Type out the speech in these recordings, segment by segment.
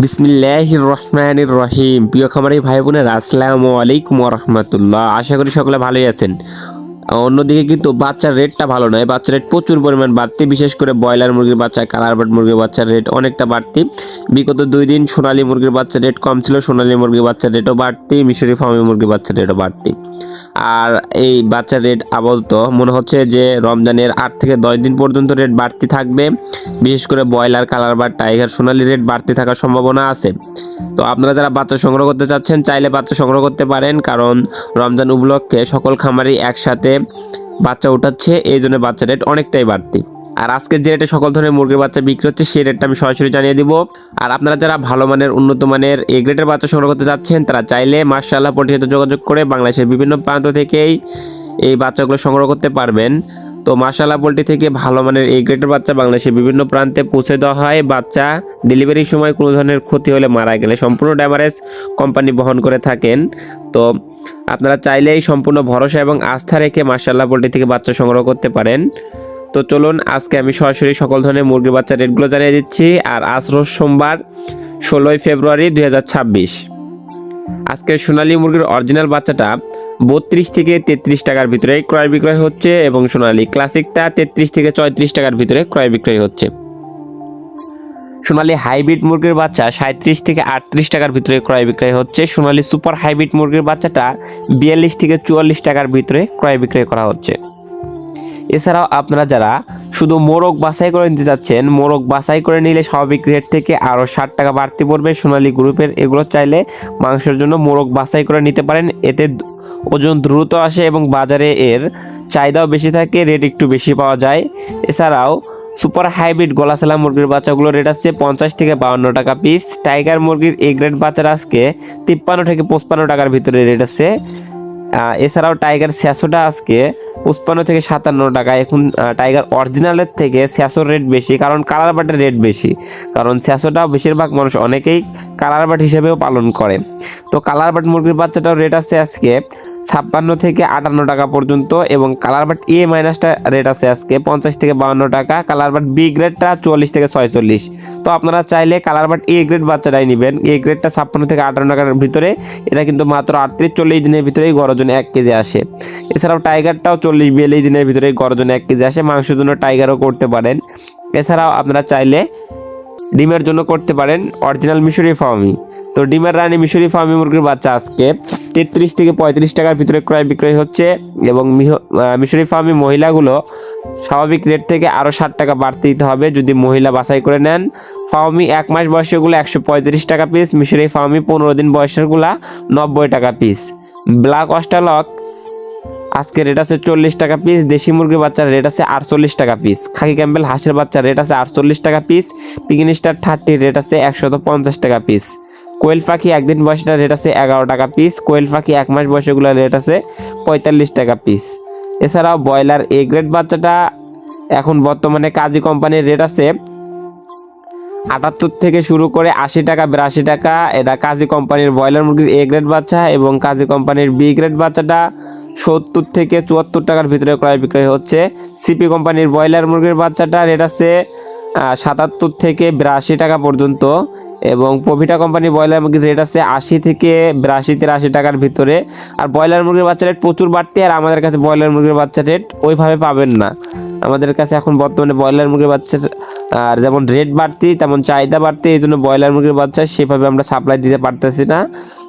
বিসমিল্লাহির রহমানির রহিম। প্রিয় খামারি ভাই বোনেরা, আসসালামু আলাইকুম ওয়া রাহমাতুল্লাহ। আশা করি সকলে ভালোই আছেন। অন্যদিকে কিন্তু বাচ্চার রেটটা ভালো নয়, বাচ্চার রেট প্রচুর পরিমাণ বাড়তি, বিশেষ করে ব্রয়লার মুরগির বাচ্চা, কালার বার্ড মুরগির বাচ্চার রেট অনেকটা বাড়তি। বিগত 2 দিন সোনালী মুরগির বাচ্চার রেট কম ছিল, সোনালী মুরগির বাচ্চার রেটও বাড়তি, মিশরি ফার্মি মুরগির বাচ্চার রেটও বাড়তি। আর এই বাচ্চার রেট আপাতত মনে হচ্ছে যে রমজানের 8 থেকে 10 দিন পর্যন্ত রেট বাড়তি থাকবে। বিশেষ করে ব্রয়লার, কালার বার্ড, টাইগার, সোনালী রেট বাড়তি থাকার সম্ভাবনা আছে। তো আপনারা যারা বাচ্চা সংগ্রহ করতে চাচ্ছেন চাইলে বাচ্চা সংগ্রহ করতে পারেন, কারণ রমজান উপলক্ষে সকল খামারি একসাথে বাচ্চা উঠাচ্ছে, এই জন্য বাচ্চা রেট অনেকটাই বাড়তি। আর আজকে যে রেটে সকল ধরনের মুরগির বাচ্চা বিক্রি হচ্ছে সেই রেটটা আমি সরাসরি জানিয়ে দিব। আর আপনারা যারা ভালো মানের উন্নত মানের এ গ্রেডের বাচ্চা সংগ্রহ করতে চাচ্ছেন তারা চাইলে মাশাআল্লাহ পোল্ট্রির সাথে যোগাযোগ করে বাংলাদেশের বিভিন্ন প্রান্ত থেকেই এই বাচ্চাগুলো সংগ্রহ করতে পারবেন। তো মাশাআল্লাহ পোল্ট্রি থেকে ভালো মানের এই গ্রেডের বাচ্চা বাংলাদেশের বিভিন্ন প্রান্তে পৌঁছে দেওয়া হয়। বাচ্চা ডেলিভারির সময় কোনো ধরনের ক্ষতি হলে, মারা গেলে সম্পূর্ণ ড্যামারেজ কোম্পানি বহন করে থাকেন। তো আপনারা চাইলেই সম্পূর্ণ ভরসা এবং আস্থা রেখে মাশাআল্লাহ পোল্ট্রি থেকে বাচ্চা সংগ্রহ করতে পারেন। তো চলুন আজকে আমি সরাসরি সকল ধরনের মুরগির বাচ্চার রেটগুলো জানিয়ে দিচ্ছি। আর আজ রোজ সোমবার 16 ফেব্রুয়ারি 2026। আজকে সোনালী মুরগির অরিজিনাল বাচ্চাটা 32 থেকে 33 টাকার ভিতরে ক্রয় বিক্রয় হচ্ছে এবং সোনালী ক্লাসিকটা 33 থেকে 34 টাকার ভিতরে ক্রয় বিক্রয় হচ্ছে। সোনালী হাইব্রিড মুরগির বাচ্চা 37 থেকে 38 টাকার ভিতরে ক্রয় বিক্রয় হচ্ছে। সোনালী সুপার হাইব্রিড মুরগির বাচ্চাটা 42 থেকে 44 টাকার ভিতরে ক্রয় বিক্রয় করা হচ্ছে। এছাড়াও আপনারা যারা শুধু মোরগ বাছাই করে নিতে চাচ্ছেন, মোরগ বাছাই করে নিলে স্বাভাবিক রেট থেকে আরও 60 টাকা বাড়তি পড়বে। সোনালী গ্রুপের এগুলো চাইলে মাংসের জন্য মোরগ বাছাই করে নিতে পারেন, এতে ওজন দ্রুত আসে এবং বাজারে এর চাহিদাও বেশি থাকে, রেট একটু বেশি পাওয়া যায়। এছাড়াও সুপার হাইব্রিড গলাসালা মুরগির বাচ্চাগুলোর রেট আছে 50 থেকে 52 টাকা পিস। টাইগার মুরগির এ গ্রেড বাচ্চার আজকে 53 থেকে 55 টাকার ভিতরে রেট আছে। এছাড়াও টাইগার স্যাসোটা আজকে 55 থেকে 57 টাকা। এখন টাইগার অরিজিনালের থেকে স্যাসোর রেট বেশি, কারণ কালার বাটের রেট বেশি, কারণ স্যাসোটা বেশিরভাগ মানুষ অনেকেই কালার বাট হিসেবেও পালন করে। তো কালার বাট মুরগির বাচ্চাটাও রেট আছে আজকে 56 থেকে 58 টাকা পর্যন্ত, এবং কালার বাট এ মাইনাসটা রেট আছে আজকে 50 থেকে 52 টাকা। কালার বাট বি গ্রেডটা 44 থেকে 46। তো আপনারা চাইলে কালার বাট এ গ্রেড বাচ্চাটাই নেবেন। এ গ্রেডটা 56 থেকে 58 টাকার ভিতরে, এটা কিন্তু মাত্র 38-40 দিনের ভিতরেই গড় ওজন 1 কেজি আসে। এছাড়াও টাইগারটাও 40-42 দিনের ভিতরেই গড় ওজন 1 কেজি আসে। মাংসের জন্য টাইগারও করতে পারেন। এছাড়াও আপনারা চাইলে ডিমের জন্য করতে পারেন অরিজিনাল মিশরি ফার্মি। তো ডিমের রানী মিশরি ফার্মি মুরগির বাচ্চা আজকে 33 থেকে 35 টাকার ভিতরে ক্রয় বিক্রয় হচ্ছে, এবং মিশরি ফার্মি মহিলাগুলো স্বাভাবিক রেট থেকে আরও 60 টাকা বাড়তে দিতে হবে যদি মহিলা বাছাই করে নেন। ফার্মি 1 মাস বয়সেরগুলো 135 টাকা পিস, মিশরি ফার্মি 15 দিন বয়সেরগুলা 90 টাকা পিস। ব্ল্যাক অস্ট্রালক আজকে রেট আছে 40 টাকা পিস। দেশি মুরগির বাচ্চার রেট আছে 48 টাকা পিস। খাকি ক্যাম্বেল হাঁসের বাচ্চার রেট আছে 48 টাকা পিস। পিগিন স্টার 30 রেট আছে 150 টাকা পিস। কোয়েল পাখি একদিন বয়সের রেট আছে 11 টাকা পিস। কোয়েল পাখি 1 মাস বয়সেগুলোর রেট আছে 45 টাকা পিস। এছাড়াও ব্রয়লার এ গ্রেড বাচ্চাটা এখন বর্তমানে কাজী কোম্পানির রেট আছে 78 থেকে শুরু করে 80 টাকা 82 টাকা। এটা কাজী কোম্পানির ব্রয়লার মুরগির এ গ্রেড বাচ্চা, এবং কাজী কোম্পানির বি গ্রেড বাচ্চাটা 70 থেকে 74 টাকার ভিতরে ক্রয় বিক্রয় হচ্ছে। সিপি কোম্পানির ব্রয়লার মুরগির বাচ্চাটা রেট আছে 77 থেকে 82 টাকা পর্যন্ত, এবং প্রভিটা কোম্পানির ব্রয়লার মুরগির রেট আছে 80 থেকে 82-83 টাকার ভিতরে। আর ব্রয়লার মুরগির বাচ্চা রেট প্রচুর বাড়তি, আর আমাদের কাছে ব্রয়লার মুরগির বাচ্চা রেট ওইভাবে পাবেন না। আমাদের কাছে এখন বর্তমানে ব্রয়লার মুরগির বাচ্চার আর যেমন রেট বাড়তি তেমন চাহিদা বাড়তি, এই জন্য ব্রয়লার মুরগির বাচ্চা সেভাবে আমরা সাপ্লাই দিতে পারতেছি না।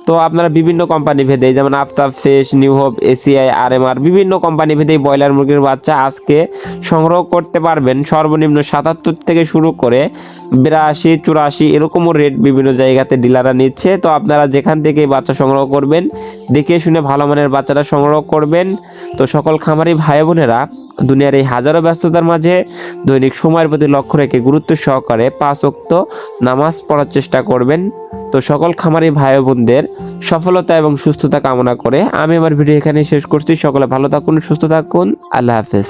তো আপনারা বিভিন্ন কোম্পানি ভেদে, যেমন Aftab, Fresh, New Hope, ACI, RMR, বিভিন্ন কোম্পানি ভেদেই ব্রয়লার মুরগির বাচ্চা আজকে সংগ্রহ করতে পারবেন। সর্বনিম্ন 77 থেকে শুরু করে 82-84 এরকমও রেট বিভিন্ন জায়গাতে ডিলাররা নিচ্ছে। তো আপনারা যেখান থেকে বাচ্চা সংগ্রহ করবেন দেখে শুনে ভালো মানের বাচ্চাটা সংগ্রহ করবেন। তো সকল খামারি ভাই বোনেরা, দুনিয়ার এই হাজারো ব্যস্ততার মাঝে দৈনিক সময়ের প্রতি লক্ষ্য রেখে গুরুত্ব সহকারে 5 ওয়াক্ত নামাজ পড়ার চেষ্টা করবেন। তো সকল খামারি ভাই বোনদের সফলতা এবং সুস্থতা কামনা করে আমি আমার ভিডিও এখানে শেষ করছি। সকলে ভালো থাকুন, সুস্থ থাকুন। আল্লাহ হাফেজ।